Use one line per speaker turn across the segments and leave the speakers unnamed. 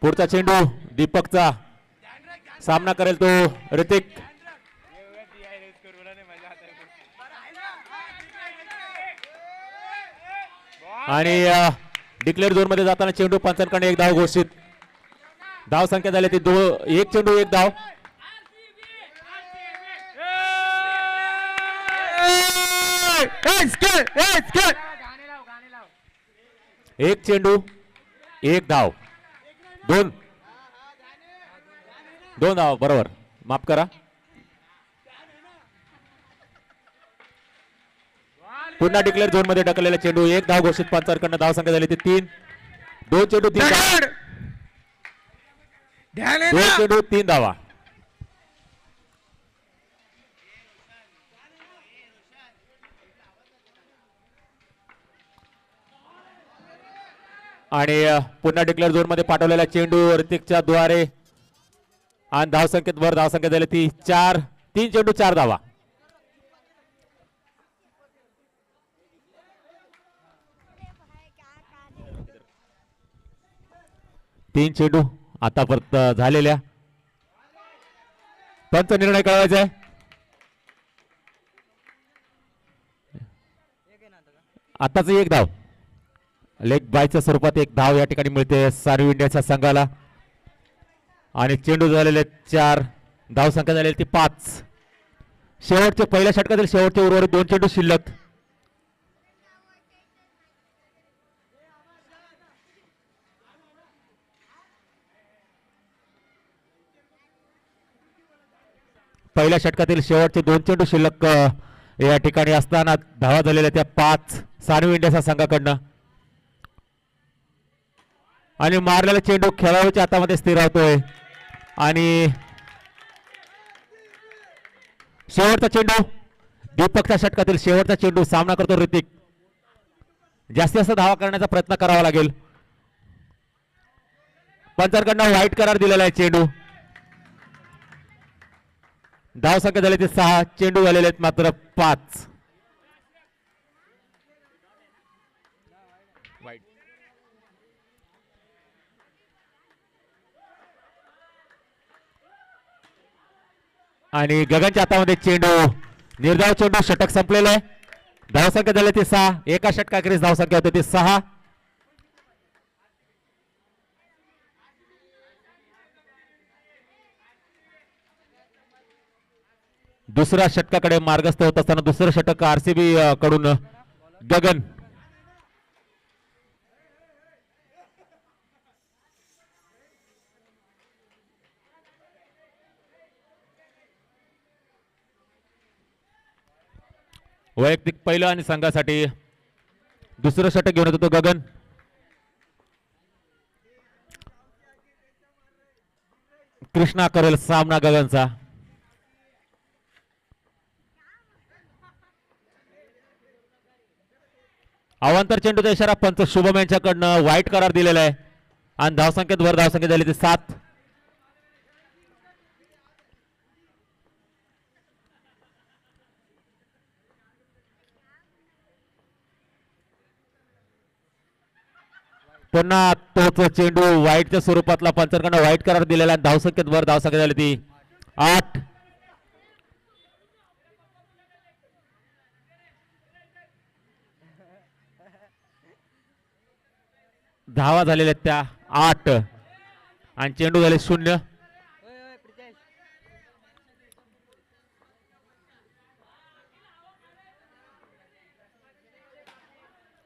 पुढचा चेंडू दीपकचा सामना करेल तो ऋतिक आणि डिक्लेअर झोन मध्ये जाताना चेंडू पंचांकडे एक धाव घोषित. धाव संख्या झाली ती एक चेंडू एक धाव. एक चेंडू एक धाव. दोन धाव बरोबर माफ करा. पुन्हा डिक्लेअर झोन मध्ये ढकललेला चेंडू एक धाव घोषित. पंचांकडनं धाव संख्या झाली ती 3. दोन चेंडू 3 धावा. आणि पुन्हा डिक्लेअर झोन मध्ये पाठवलेला चेंडू ऋतिकच्या द्वारे आणि धावसंख्येत वर धावसंख्या झाली ती 4. 3 चेंडू 4 धावा. तीन चेंडू आतापर्यंत झालेल्या. पंच निर्णय कळवायचा आहे. आताच एक धाव लेग बायच्या स्वरूपात एक धाव या ठिकाणी मिळते सानवी इंडियाच्या संघाला. आणि चेंडू झालेले 4. धाव संख्या झालेली ती 5. शेवटच्या पहिल्या षटकातील शेवटचे उर्वरित 2 चेंडू शिल्लक. पहिल्या षटकातील शेवटचे 2 चेंडू शिल्लक या ठिकाणी असताना धावा झालेल्या त्या 5 सानवी इंडियाच्या संघाकडनं. आणि मारलेला चेंडू खेळाडूच्या हातामध्ये स्थिरावतोय. आणि शेवटचा चेंडू दीपकच्या षटकातील शेवटचा चेंडू सामना करतो ऋतिक. जास्तीत जास्त धावा करण्याचा प्रयत्न करावा लागेल. पंचांकडनं व्हाईट करार दिलेला आहे चेंडू. धाव संख्या झाली ते 6. चेंडू झालेले आहेत मात्र 5. आणि गगनच्या हातामध्ये चेंडू निर्धाव चेंडू. षटक संपलेलं आहे. धाव संख्या झाली ती 6. एका षटकाखेरीज धाव संख्या होती ती 6. दुसऱ्या षटकाकडे मार्गस्थ होत असताना दुसरं षटक आरसीबी कडून गगन. वैयक्तिक पहिलं आणि संघासाठी दुसरं षटक घेऊन येतो गगन. कृष्णा करेल सामना गगनचा. अवांतर चेंडूचा इशारा पंच शुभम यांच्याकडनं व्हाईट करार दिलेला आहे. आणि धावसंख्येत वर धावसंख्या झाली ती 7. पुन्हा तोच चेंडू व्हाईटच्या स्वरूपातला पंचांकडनं व्हाईट करार दिलेला. धावसंख्येत वर धावसंख्या झाली ती 8. धावा झालेल्या त्या 8 आणि चेंडू झाले 0.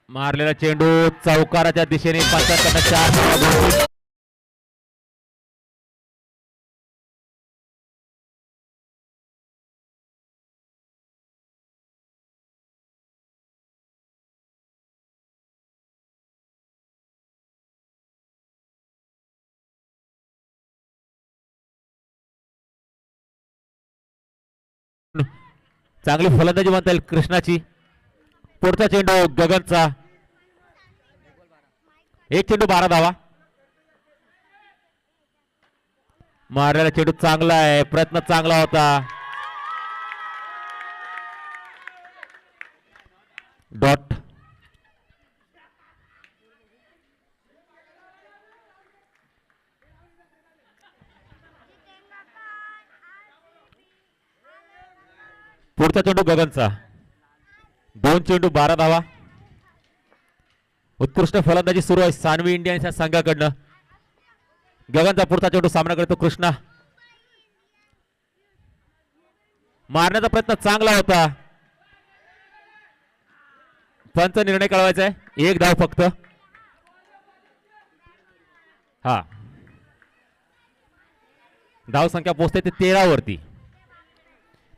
मारलेला चेंडू चौकाराच्या दिशेने पंचांकडनं 4. चांगली फलंदाजी म्हणता येईल कृष्णाची. पुढचा चेंडू गगनचा. एक चेंडू 12 धावा. मारलेला चेंडू चांगला आहे. प्रयत्न चांगला होता. डॉट. पुढचा चेंडू गगनचा. 2 चेंडू 12 धावा. उत्कृष्ट फलंदाजी सुरू आहे सानवी इंडियन्सच्या संघाकडनं. गगनचा पुढचा चेंडू सामना करतो कृष्णा. मारण्याचा प्रयत्न चांगला होता. पंच निर्णय कळवायचा आहे. 1 धाव फक्त. हा धाव संख्या पोहोचते ते 13 वरती.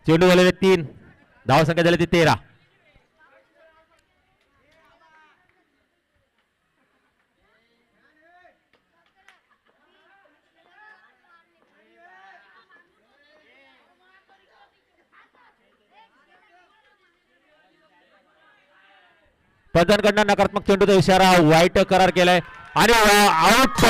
चेंडू झालेले 3. धाव संख्या झाली ती 13. पंचांकडनं नकारात्मक चेंडूचा इशारा. वाईट करार केलाय आणि आउट.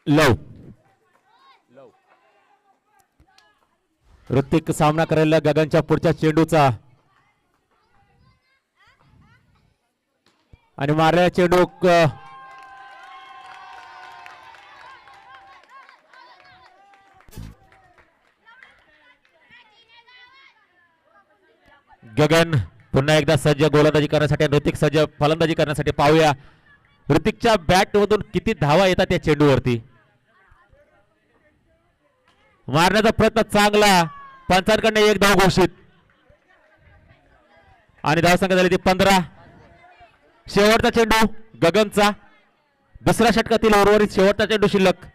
लव ऋतिक सामना करायला गगनच्या पुढच्या चेंडूचा आणि मारलेला चेंडू गगन पुन्हा एकदा सज्ज गोलंदाजी करण्यासाठी. ऋतिक सज्ज फलंदाजी करण्यासाठी. पाहूया ऋतिकच्या बॅट मधून किती धावा येतात त्या चेंडूवरती. मारण्याचा प्रयत्न चांगला. पंचांकडनं 1 धाव घोषित आणि धावसंख्या झाली ती 15. शेवटचा चेंडू गगनचा. दुसऱ्या षटकातील उर्वरित शेवटचा चेंडू शिल्लक.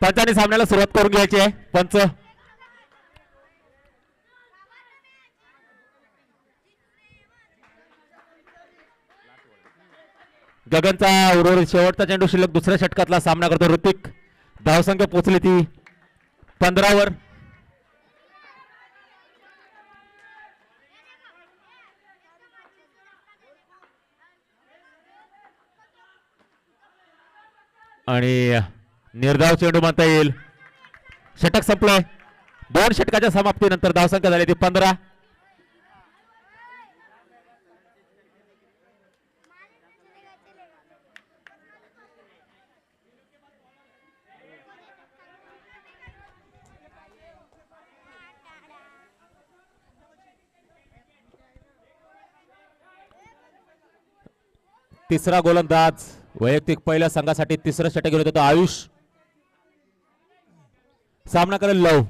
पंचांनी सामन्याला सुरुवात करून घ्यायची आहे. पंच गगनचा उर्वरित शेवटचा चेंडू शिल्लक. दुसऱ्या षटकातला सामना करतो ऋतिक. धावसंख्या पोहोचली ती 15 वर. आणि निर्धाव चेंडू म्हणता येईल. षटक संपलंय. 2 षटकाच्या समाप्तीनंतर धावसंख्या झाली ती 15. तिसरा गोलंदाज वैयक्तिक पहिल्या संघासाठी तिसरं षटक घेऊन होता आयुष. सामना करेल लव.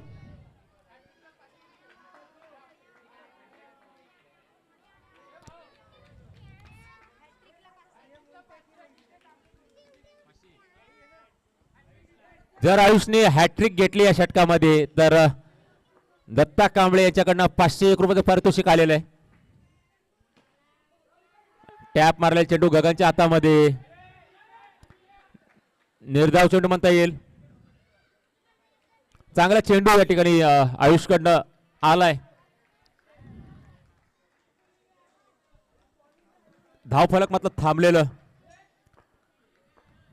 जर आयुषने हॅट्रिक घेतली या षटकामध्ये तर दत्ता कांबळे याच्याकडनं 501 रुपयाचं पारितोषिक आलेलं आहे. टॅप मारलेला चेंडू गगनच्या हातामध्ये. निर्धाव चेंडू म्हणता येईल. चांगला चेंडू या ठिकाणी आयुषकडनं आलाय. धाव फलक मात्र थांबलेलं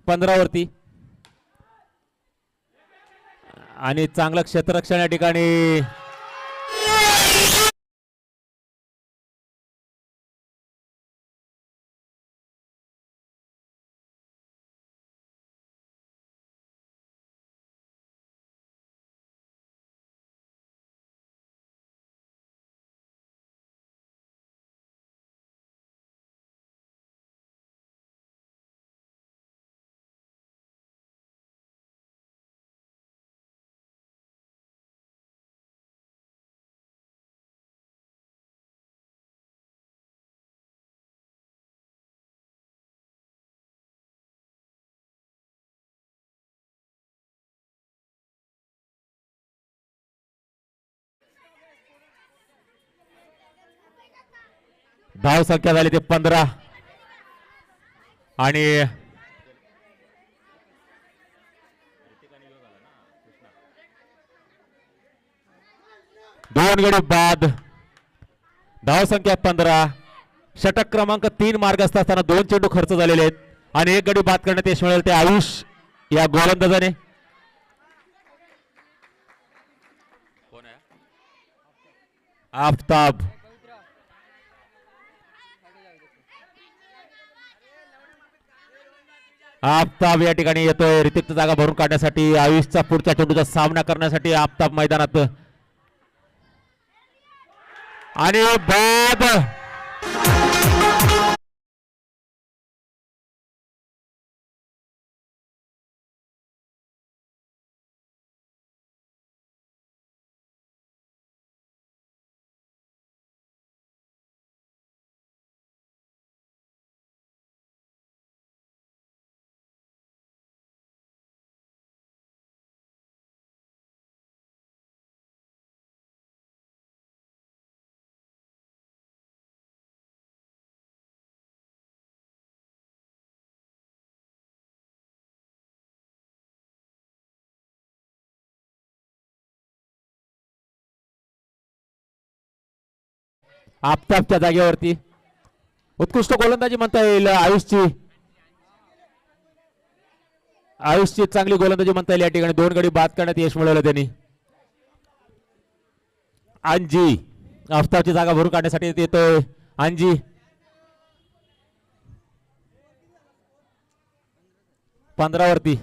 15 वरती. आणि चांगलं क्षेत्ररक्षण या ठिकाणी धाव संख्या झाली ते 15 आणि दोन गडी बाद. धाव संख्या 15. षटक क्रमांक 3 मार्गस्थ असताना 2 चेंडू खर्च झालेले आहेत आणि 1 गडी बाद करण्यात यश मिळेल ते आयुष या गोलंदाजाने. आफताब आफताब या ठिकाणी येतोय रिक्त जागा भरून काढण्यासाठी. आयुषचा पुढच्या चेंडूचा सामना करण्यासाठी आफताब मैदानात आणि बाद. आफताबच्या जागेवरती उत्कृष्ट गोलंदाजी म्हणता येईल आयुषची. आयुषची चांगली गोलंदाजी म्हणता येईल या ठिकाणी. 2 गडी बाद करण्यात यश मिळवलं त्यांनी. अंजी आफताबची जागा भरून काढण्यासाठी येतोय अंजी. पंधरावरती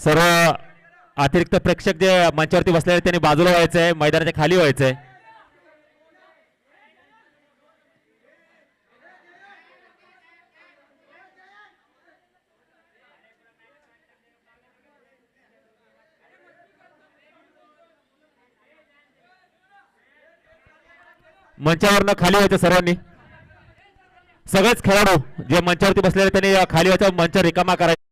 सर्व अतिरिक्त प्रेक्षक जे मंचावरती बसलेले त्यांनी बाजूला व्हायचंय, मैदानाच्या खाली व्हायचंय. मंचावरनं खाली व्हायचं सर्वांनी. सगळेच खेळाडू जे मंचावरती बसलेले त्यांनी खाली व्हायचं, मंच रिकामा करायचा.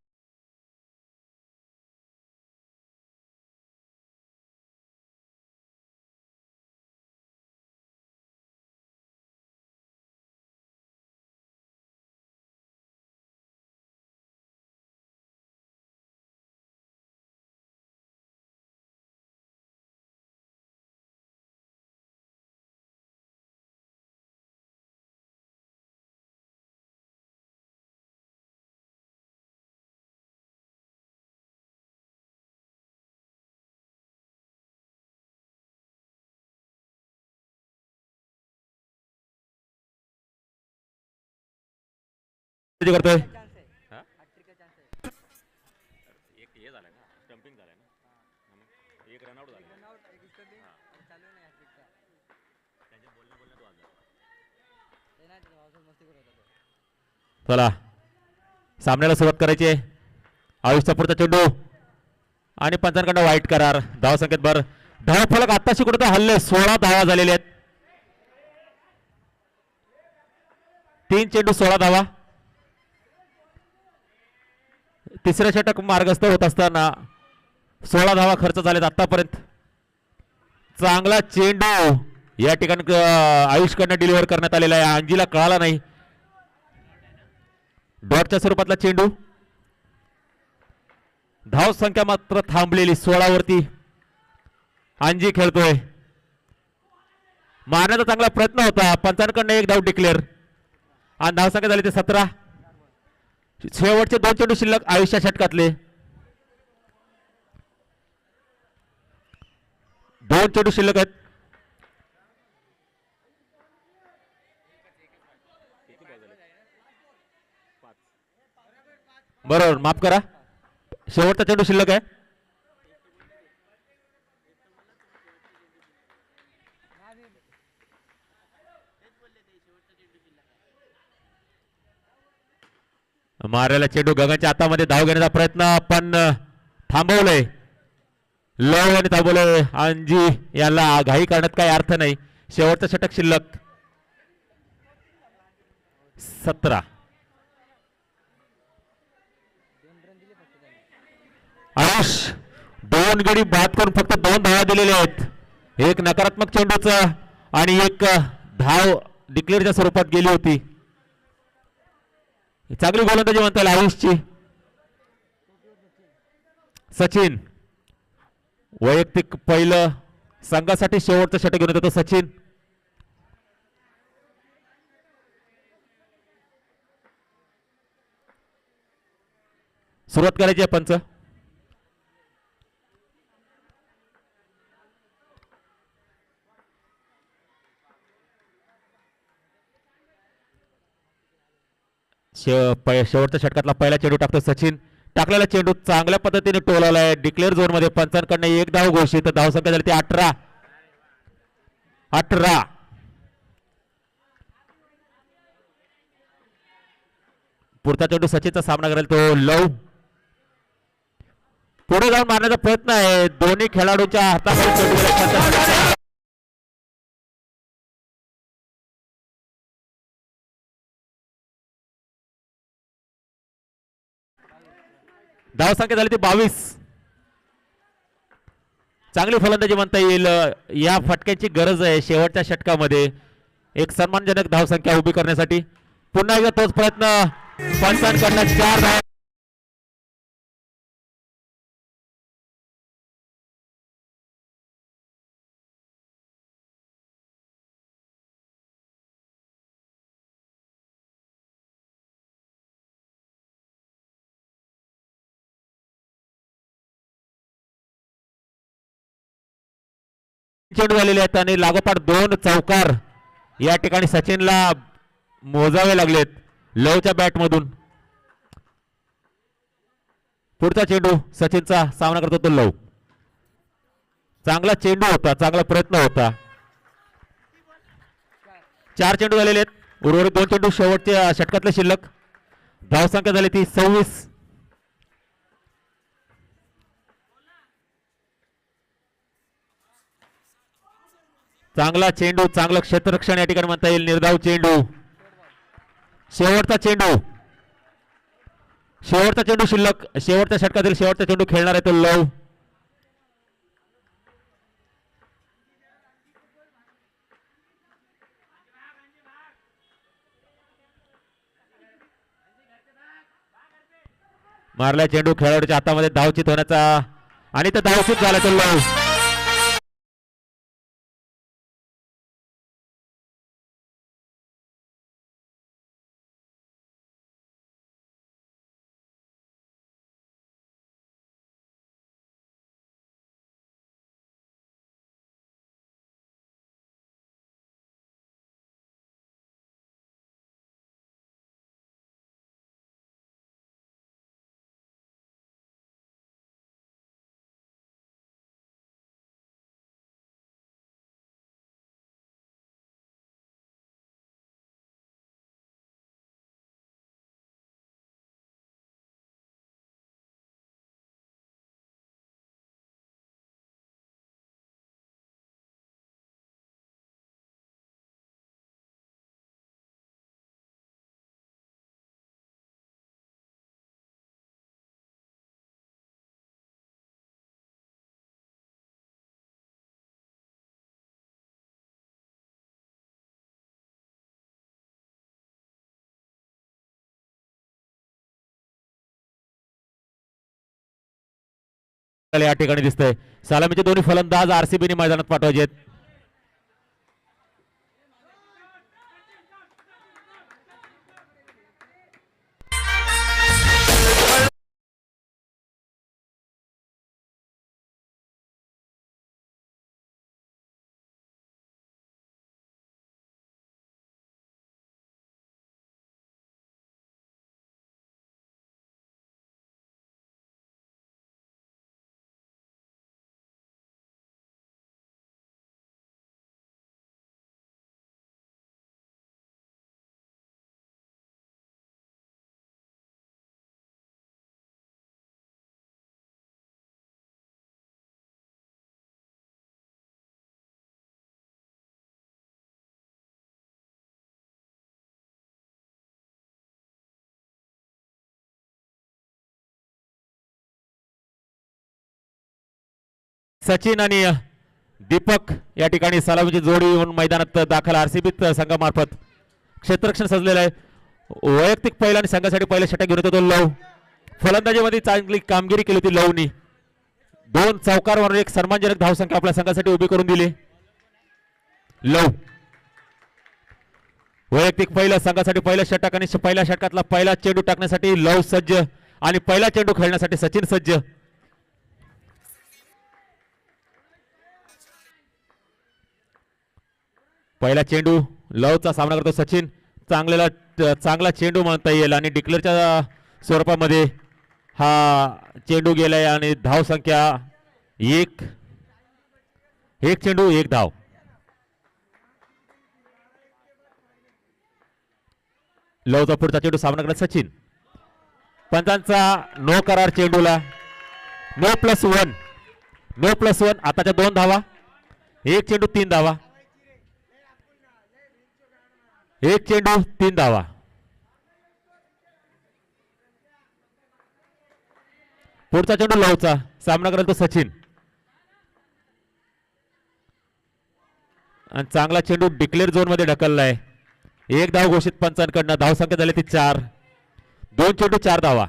करतोय एक हे झालं ना, स्टंपिंग झालं ना, एक रनआउट झालं. त्यांच्या बोलण्या तो आला चला सामन्याला सुरुवात करायची आहे. आयुषचा पुढचा चेंडू आणि पंचांकडनं वाईट करार. धाव संकेत भर. धाव फलक आत्ताशी कुठं हल्ले 16 धावा झालेले आहेत. 3 चेंडू 16 धावा. तिसरे षटक मार्गस्थ होत असताना 16 धावा खर्च झालेत आतापर्यंत. चांगला चेंडू या ठिकाणी आयुषकडनं डिलिव्हर करण्यात आलेला आहे. अंजीला कळाला नाही. डॉटच्या स्वरूपातला चेंडू. धाव संख्या मात्र थांबलेली 16 वरती. अंजी खेळतोय. मारण्याचा चांगला प्रयत्न होता. पंचांकडनं एक धाव डिक्लेअर आणि धाव संख्या झाली ते 17. शेवटचे 2 चेंडू शिल्लक आयुष्या षटकातले. 2 चेंडू शिल्लक आहेत. बरोबर माफ करा. शेवटचा चेंडू शिल्लक आहे. मारायला चेंडू गगनच्या हातामध्ये. धाव घेण्याचा प्रयत्न पण थांबवलंय. लव आणि थांबवलंय. अंजी याला घाई करण्यात काही अर्थ नाही. शेवटचं षटक शिल्लक 17. आयुष 2 गडी बाद करून फक्त 2 धावा दिलेल्या आहेत. एक नकारात्मक चेंडूचा आणि एक धाव डिक्लेअरच्या स्वरूपात गेली होती. चांगली गोलंदाजी म्हणता येईल आयुषची. सचिन वैयक्तिक पहिलं संघासाठी शेवटचं षटक घेऊन येतो सचिन. सुरुवात करायची आहे पंच. शेवटच्या षटकातला पहिला चेंडू टाकतो सचिन. टाकलेला चेंडू चांगल्या पद्धतीने टोलालाय. डिक्लेअर झोन मध्ये पंचांकडनं एक धाव घोषित. धाव संख्या झाली ती 18. पुढचा चेंडू सचिनचा सामना करेल तो लव. पुढे जाऊन मारण्याचा प्रयत्न आहे. दोन्ही खेळाडूंच्या हातामध्ये चेंडू. धाव संख्या झाली ती 22. चांगली फलंदाजी म्हणता येईल. या फटक्याची गरज आहे शेवटच्या षटकामध्ये एक सन्मानजनक धाव संख्या उभी करण्यासाठी. पुन्हा एकदा तोच प्रयत्न. पंचांकडनं 4 धाव. चेंडू झालेले आहेत आणि लागोपाठ 2 चौकार या ठिकाणी सचिनला मोजावे लागलेत लवच्या बॅट मधून. पुढचा चेंडू सचिनचा सामना करतो तो लव. चांगला चेंडू होता. चांगला प्रयत्न होता. 4 चेंडू झालेले आहेत. उर्वरित 2 चेंडू शेवटच्या षटकातले शिल्लक. धाव संख्या झाली ती 26. चांगला चेंडू. चांगलं क्षेत्ररक्षण या ठिकाणी म्हणता येईल. निर्धाव चेंडू. शेवटचा चेंडू. शेवटचा चेंडू शिल्लक. शेवटच्या षटकातील शेवटचा चेंडू खेळणार आहे तो लव. मारला चेंडू खेळाडूच्या हातामध्ये. धावचित होण्याचा आणि तो धावचित झाला तो लव. या ठिकाणी दिसतंय. सलामीचे दोन्ही फलंदाज आरसीबीने मैदानात पाठवायचे आहेत. सचिन आणि दीपक या ठिकाणी सलामीची जोडी येऊन मैदानात दाखल. आरसीबी संघामार्फत क्षेत्ररक्षण सजलेलं आहे. वैयक्तिक पहिला आणि संघासाठी पहिला षटक घेऊन येतो लव. फलंदाजीमध्ये चांगली कामगिरी केली होती लवनी. 2 चौकारवर एक सन्मानजनक धावसंख्या आपल्या संघासाठी उभी करून दिली. लव वैयक्तिक पहिला संघासाठी पहिला षटक आणि पहिल्या षटकातला पहिला चेंडू टाकण्यासाठी लव सज्ज आणि पहिला चेंडू खेळण्यासाठी सचिन सज्ज. पहिला चेंडू लवचा सामना करतो सचिन. चांगला चेंडू म्हणता येईल आणि डिक्लेअरच्या स्वरूपामध्ये हा चेंडू गेलाय आणि धाव संख्या एक चेंडू 1 धाव. लवचा पुढचा चेंडू सामना करत सचिन. पंचांचा नो करार चेंडूला. नो प्लस वन आताच्या 2 धावा. 1 चेंडू 3 धावा. 1 चेंडू 3 धावा. पुढचा चेंडू लवचा सामना करेल तो सचिन आणि चांगला चेंडू डिक्लेअर झोन मध्ये ढकललाय. 1 धाव घोषित पंचांकडनं. धाव संख्या झाली ती 4. 2 चेंडू 4 धावा.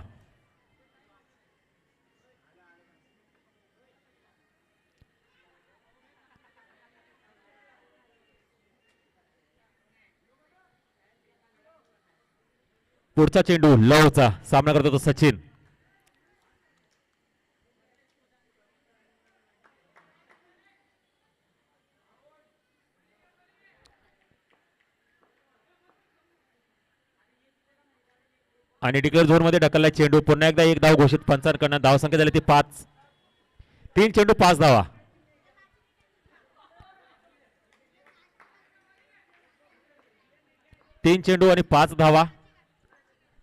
पुढचा चेंडू लवचा सामना करतो तो सचिन. आणि डिक्लेअर झोन मध्ये ढकललाय चेंडू. पुन्हा एकदा 1 धाव घोषित पंचांकडनं. धाव संख्या झाली ती 5. 3 चेंडू 5 धावा. तीन चेंडू आणि 5 धावा.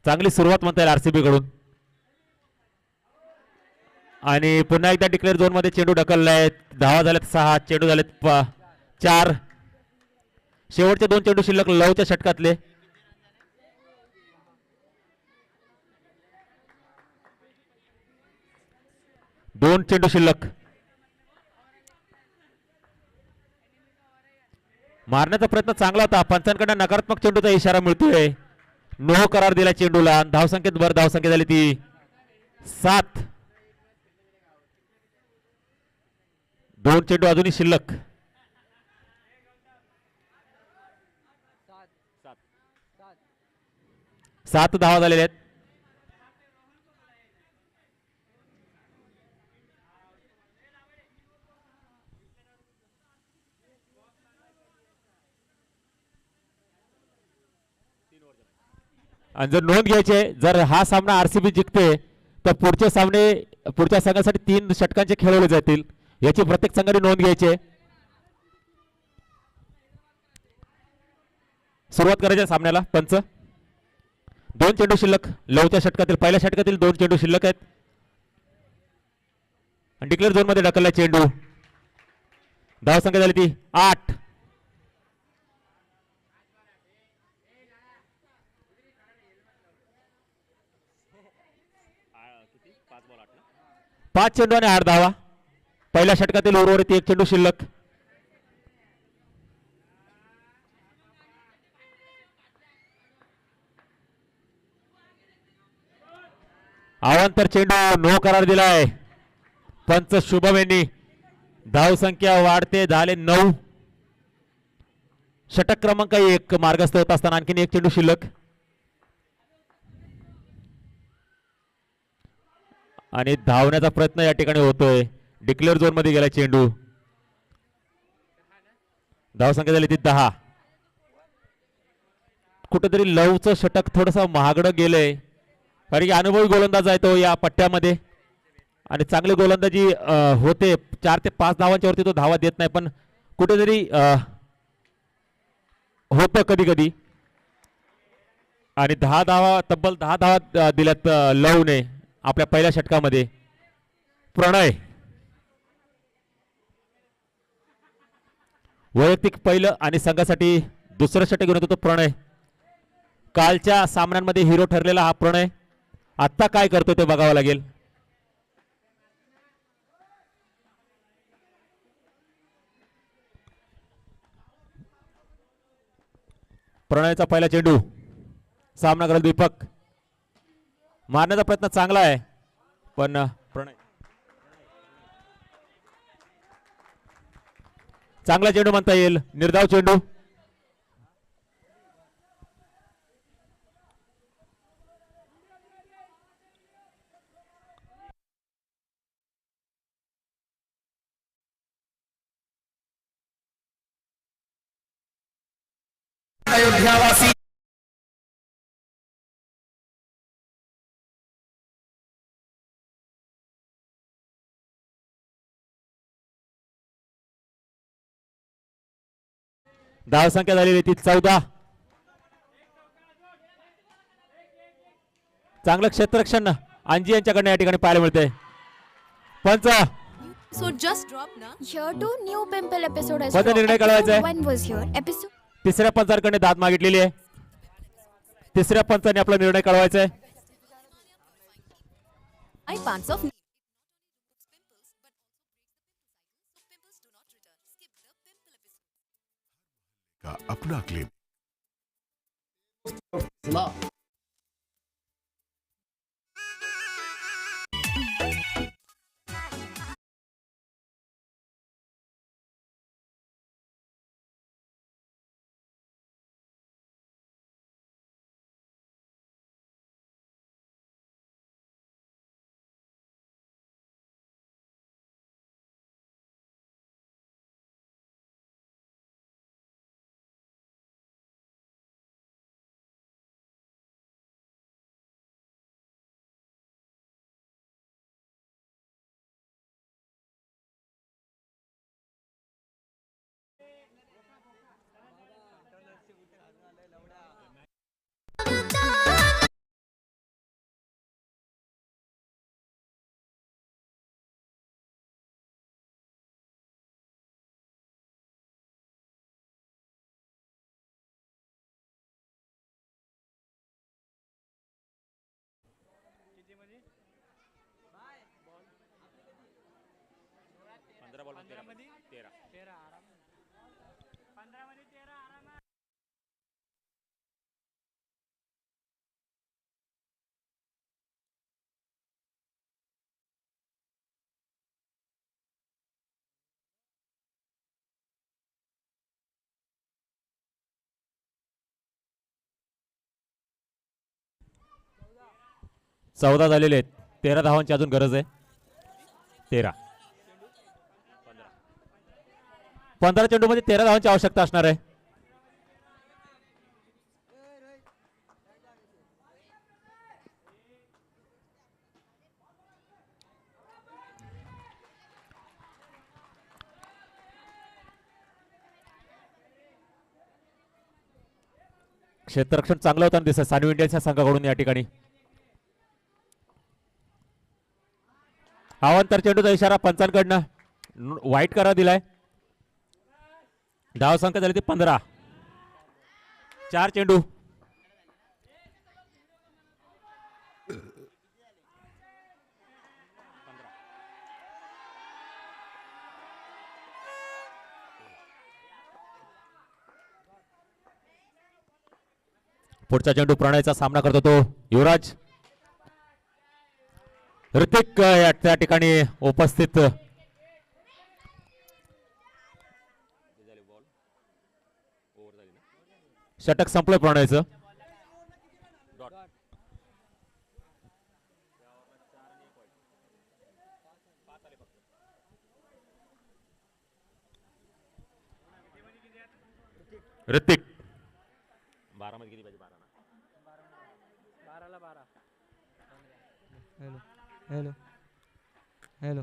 चांगली सुरुवात म्हणता येईल आरसीबी कडून. आणि पुन्हा एकदा डिक्लेअर झोन मध्ये चेंडू ढकललाय. धावा झाल्यात 6. चेंडू झालेत 4. शेवटचे 2 चेंडू शिल्लक लवच्या षटकातले. दोन चेंडू शिल्लक. मारण्याचा प्रयत्न चांगला होता. पंचांकडून नकारात्मक चेंडूचा इशारा मिळतोय. नो करार दिला चेंडूला. धावसंख्येत भर. धावसंख्या झाली ती 7. 2 चेंडू अजूनही शिल्लक. 7 धावा झालेल्या आहेत. आणि जर नोंद घ्यायची आहे, जर हा सामना आरसीबी जिंकते तर पुढचे सामने पुढच्या संघासाठी 3 षटकांचे खेळवले जातील. याची प्रत्येक संघाने नोंद घ्यायची आहे. सुरुवात करायची सामन्याला. पंच 2 चेंडू शिल्लक. लवच्या षटकातील पहिल्या षटकातील 2 चेंडू शिल्लक आहेत. आणि डिक्लेअर झोन मध्ये ढकलला चेंडू. धाव संख्या झाली ती 8. पाच चेंडू आणि 8 धावा. पहिल्या षटकातील उर्वरित 1 चेंडू शिल्लक. अवांतर चेंडू. नो करार दिलाय. पंच शुभम यांनी धावसंख्या वाढते, झाले 9. षटक क्रमांक 1 मार्गस्थ होत असताना आणखीन एक चेंडू शिल्लक आणि धावण्याचा प्रयत्न या ठिकाणी होतोय. डिक्लेअर झोन मध्ये गेला चेंडू. धावसंख्या झाली ती 10. कुठेतरी लवचं षटक थोडस महागडं गेलंय, कारण की अनुभवी गोलंदाज आहे तो या पट्ट्यामध्ये आणि चांगली गोलंदाजी होते. 4 ते 5 धावांच्या वरती तो धावा देत नाही, पण कुठेतरी होतं कधी कधी. आणि 10 धावा, तब्बल 10 धावा दिल्यात लवने आपल्या पहिल्या षटकामध्ये. प्रणय वैयक्तिक पहिलं आणि संघासाठी दुसरं षटक घेऊन होतो प्रणय. कालच्या सामन्यांमध्ये हिरो ठरलेला हा प्रणय आता काय करतो ते बघावं लागेल. प्रणयचा पहिला चेंडू, सामना करेल दीपक. मारण्याचा प्रयत्न चांगला आहे, पण प्रणय चांगला चेंडू म्हणता येईल. निर्धाव चेंडू. अयोध्यावासी धावसंख्या झालेली ती 14. चांगलं क्षेत्ररक्षण अंजी यांच्याकडनं या ठिकाणी पाहायला मिळते. पंच
So just drop na.
Here to new Pimple episode has
कोणता
dropped.
निर्णय कळवायचा आहे?
Episode 1 was here. Episode
तिसऱ्या पंचाकडे दाद मागितलेली आहे. तिसऱ्या पंचाने आपला निर्णय कळवायचा आहे.
I pants of pimples, but also breaks the pimple cycle, so pimples do not return. Skip the pimple episode.
का अपना क्लेम.
चौदा झालेले आहेत. 13 धावांची अजून गरज आहे. 13 15 चेंडू मध्ये 13 धावांची आवश्यकता असणार आहे. क्षेत्ररक्षण चांगलं होताना दिसत सानू इंडियन्सच्या संघाकडून या ठिकाणी. अवांतर चेंडूचा इशारा पंचांकडनं वाईट करा दिलाय. धाव संख्या झाली ती 15. 4 चेंडू. पुढचा चेंडू प्रणयचा सामना करतो तो युवराज. ऋतिक त्या ठिकाणी उपस्थित. षटक संपलं प्रणयचं. ऋतिक 12 मध्ये किती पाहिजे? 12
हॅलो हॅलो हॅलो.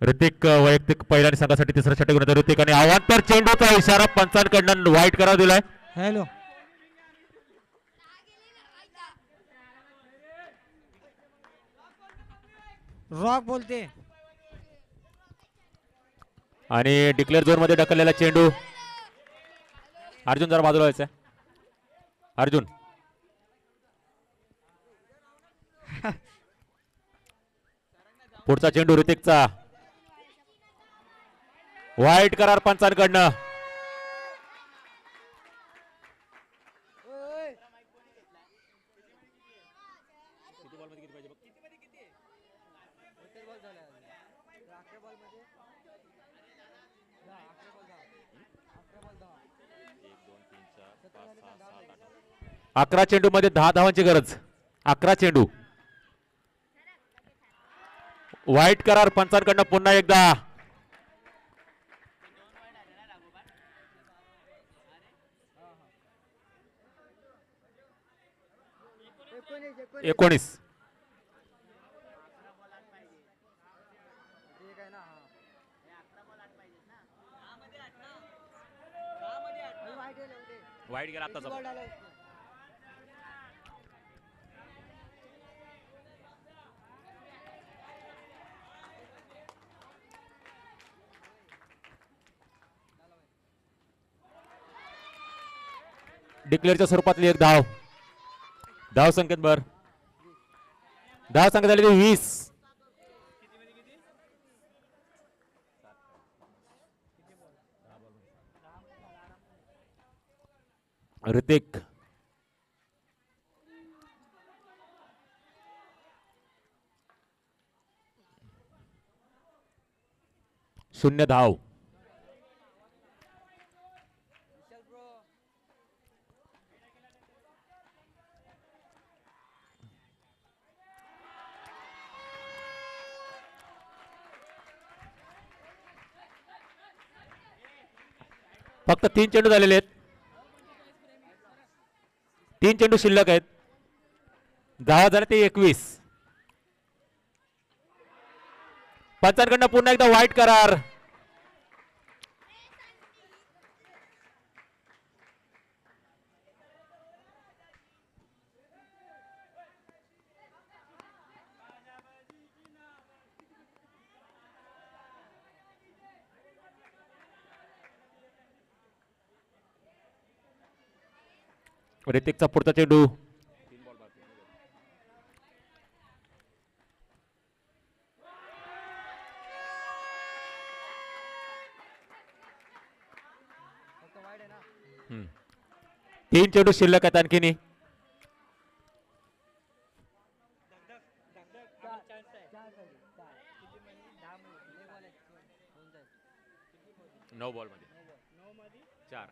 ऋतिक वैयक्तिक पहिल्या संघासाठी तिसरा षटक घेऊन येतो. ऋतिक आणि अवांतर चेंडूचा इशारा पंचांकडनं वाईट करा दिलाय.
हॅलो. रॉक बोलते.
आणि डिक्लेअर झोन मध्ये ढकललेला चेंडू. अर्जुन जरा बाजूला व्हायचंय. अर्जुन पुढचा चेंडू ऋतिकचा. वाईट करार पंचांकडनं. अकरा चेंडू मध्ये 10 धावांची गरज. 11 चेंडू. वाईट करार पंचांकडनं पुन्हा एकदा. एकोणीस. वाईट गेला आता. डिक्लेअरच्या स्वरूपातली एक धाव. धाव संख्येत बर. धाव संख्या झाली 20. ऋतिक शून्य धाव. फक्त 3 चेंडू झालेले आहेत. 3 चेंडू शिल्लक आहेत. धावा झाल्या ते 21. पंचांकडनं पुन्हा एकदा वाईट करार. ऋतिकचा पुढचा चेंडू. तीन चेंडू शिल्लक आहेत आणखीन. 9 बॉल मध्ये 4.